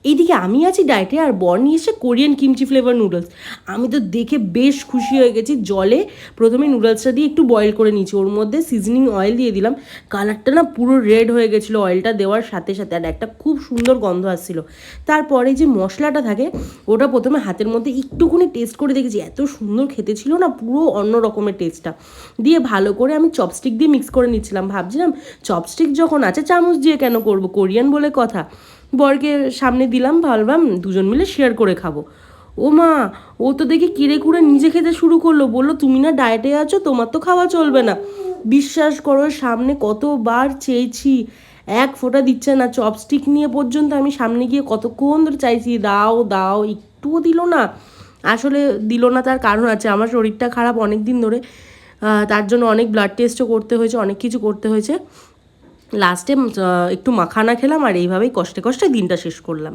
এইদিকে আমি আছি ডায়েটে, আর বর নিয়ে এসে কোরিয়ান কিমচি ফ্লেভার নুডলস। আমি তো দেখে বেশ খুশি হয়ে গেছি। জলে প্রথমে নুডলসটা দিয়ে একটু বয়েল করে নিয়েছি, ওর মধ্যে সিজনিং অয়েল দিয়ে দিলাম। কালারটা না পুরো রেড হয়ে গেছিলো অয়েলটা দেওয়ার সাথে সাথে, আর একটা খুব সুন্দর গন্ধ আসছিলো। তারপরে যে মশলাটা থাকে ওটা প্রথমে হাতের মধ্যে একটুখানি টেস্ট করে দেখেছি, এত সুন্দর খেতে ছিল না, পুরো অন্য রকমের টেস্টটা। দিয়ে ভালো করে আমি চপস্টিক দিয়ে মিক্স করে নিচ্ছিলাম, ভাবছিলাম চপস্টিক যখন আছে চামচ দিয়ে কেন করব, কোরিয়ান বলে কথা। বরকে সামনে দিলাম, ভাবলাম দুজন মিলে শেয়ার করে খাবো। ও মা, ও তো দেখি কিরে কুড়ে নিজে খেতে শুরু করলো, বললো তুমি না ডায়েটে আছো, তোমার তো খাওয়া চলবে না। বিশ্বাস করো, সামনে কতবার চেয়েছি, এক ফোঁটা দিচ্ছে না। চপস্টিক নিয়ে পর্যন্ত আমি সামনে গিয়ে কতক্ষণ ধরে চাইছি, দাও দাও, একটুও দিল না। আসলে দিল না তার কারণ আছে, আমার শরীরটা খারাপ অনেক দিন ধরে, তার জন্য অনেক ব্লাড টেস্টও করতে হয়েছে, অনেক কিছু করতে হয়েছে। লাস্টে একটু মাখানা খেলাম, আর এইভাবেই কষ্টে কষ্টে দিনটা শেষ করলাম।